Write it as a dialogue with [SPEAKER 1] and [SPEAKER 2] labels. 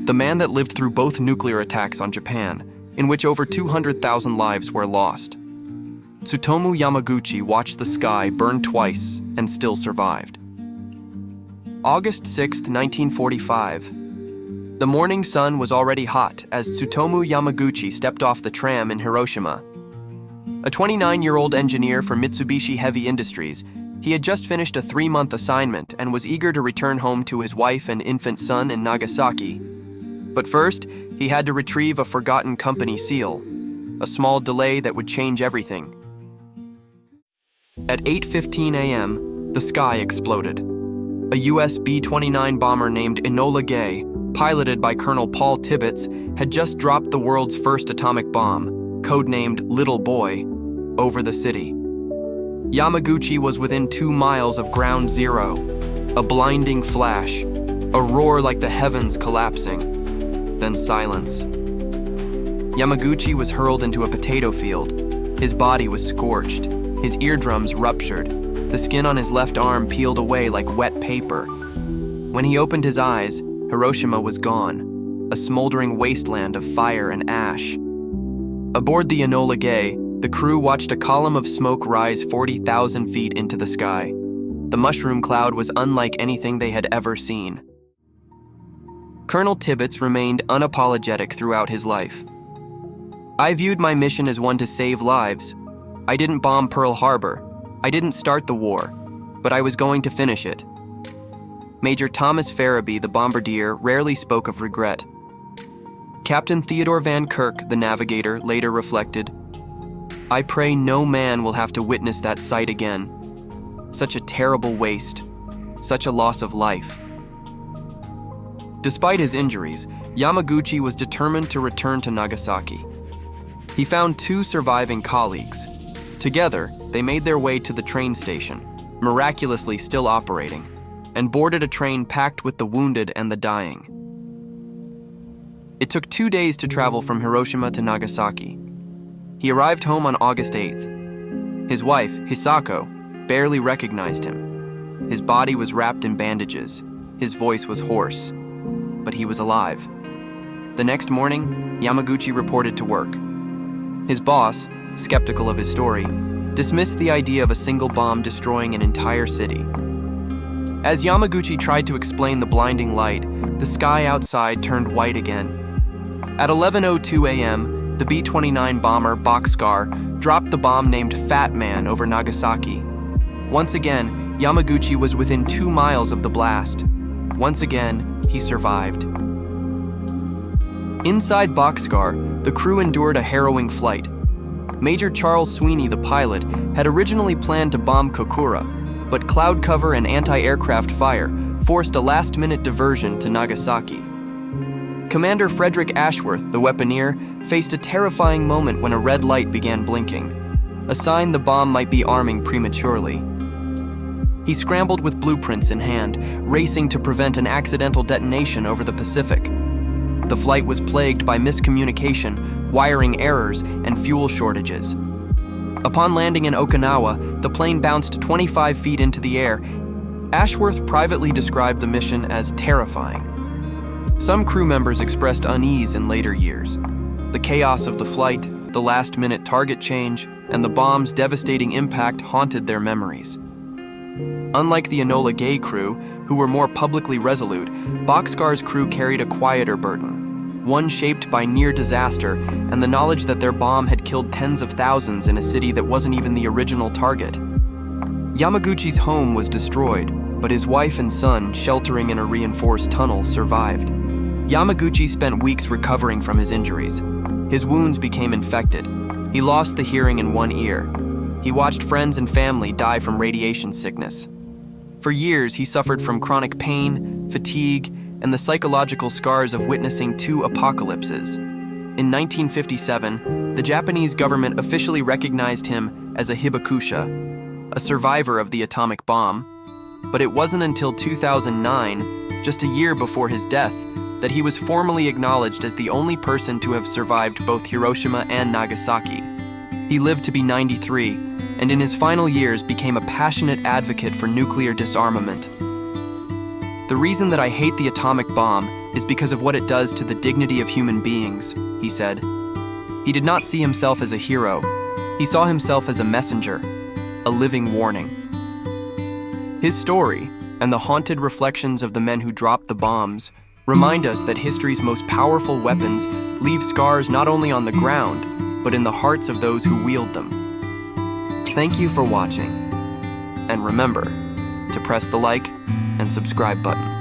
[SPEAKER 1] The man that lived through both nuclear attacks on Japan, in which over 200,000 lives were lost. Tsutomu Yamaguchi watched the sky burn twice and still survived. August 6, 1945. The morning sun was already hot as Tsutomu Yamaguchi stepped off the tram in Hiroshima. A 29-year-old engineer for Mitsubishi Heavy Industries, he had just finished a 3-month assignment and was eager to return home to his wife and infant son in Nagasaki. But first, he had to retrieve a forgotten company seal, a small delay that would change everything. At 8:15 a.m., the sky exploded. A US B-29 bomber named Enola Gay, piloted by Colonel Paul Tibbets, had just dropped the world's first atomic bomb, codenamed Little Boy, over the city. Yamaguchi was within 2 miles of ground zero. A blinding flash, a roar like the heavens collapsing, then silence. Yamaguchi was hurled into a potato field. His body was scorched. His eardrums ruptured. The skin on his left arm peeled away like wet paper. When he opened his eyes, Hiroshima was gone, a smoldering wasteland of fire and ash. Aboard the Enola Gay, the crew watched a column of smoke rise 40,000 feet into the sky. The mushroom cloud was unlike anything they had ever seen. Colonel Tibbets remained unapologetic throughout his life. "I viewed my mission as one to save lives. I didn't bomb Pearl Harbor. I didn't start the war, but I was going to finish it." Major Thomas Farabee, the bombardier, rarely spoke of regret. Captain Theodore Van Kirk, the navigator, later reflected, "I pray no man will have to witness that sight again. Such a terrible waste, such a loss of life." Despite his injuries, Yamaguchi was determined to return to Nagasaki. He found 2 surviving colleagues. Together, they made their way to the train station, miraculously still operating, and boarded a train packed with the wounded and the dying. It took 2 days to travel from Hiroshima to Nagasaki. He arrived home on August 8th. His wife, Hisako, barely recognized him. His body was wrapped in bandages. His voice was hoarse, but he was alive. The next morning, Yamaguchi reported to work. His boss, skeptical of his story, dismissed the idea of a single bomb destroying an entire city. As Yamaguchi tried to explain the blinding light, the sky outside turned white again. At 11:02 a.m., the B-29 bomber Boxcar dropped the bomb named Fat Man over Nagasaki. Once again, Yamaguchi was within 2 miles of the blast. Once again, he survived. Inside Boxcar, the crew endured a harrowing flight. Major Charles Sweeney, the pilot, had originally planned to bomb Kokura, but cloud cover and anti-aircraft fire forced a last-minute diversion to Nagasaki. Commander Frederick Ashworth, the weaponeer, faced a terrifying moment when a red light began blinking, a sign the bomb might be arming prematurely. He scrambled with blueprints in hand, racing to prevent an accidental detonation over the Pacific. The flight was plagued by miscommunication, wiring errors, and fuel shortages. Upon landing in Okinawa, the plane bounced 25 feet into the air. Ashworth privately described the mission as terrifying. Some crew members expressed unease in later years. The chaos of the flight, the last-minute target change, and the bomb's devastating impact haunted their memories. Unlike the Enola Gay crew, who were more publicly resolute, Boxcar's crew carried a quieter burden, one shaped by near disaster and the knowledge that their bomb had killed tens of thousands in a city that wasn't even the original target. Yamaguchi's home was destroyed, but his wife and son, sheltering in a reinforced tunnel, survived. Yamaguchi spent weeks recovering from his injuries. His wounds became infected. He lost the hearing in one ear. He watched friends and family die from radiation sickness. For years, he suffered from chronic pain, fatigue, and the psychological scars of witnessing 2 apocalypses. In 1957, the Japanese government officially recognized him as a hibakusha, a survivor of the atomic bomb. But it wasn't until 2009, just a year before his death, that he was formally acknowledged as the only person to have survived both Hiroshima and Nagasaki. He lived to be 93, and in his final years became a passionate advocate for nuclear disarmament. "The reason that I hate the atomic bomb is because of what it does to the dignity of human beings," he said. He did not see himself as a hero. He saw himself as a messenger, a living warning. His story, and the haunted reflections of the men who dropped the bombs, remind us that history's most powerful weapons leave scars not only on the ground, but in the hearts of those who wield them. Thank you for watching. And remember to press the like and subscribe button.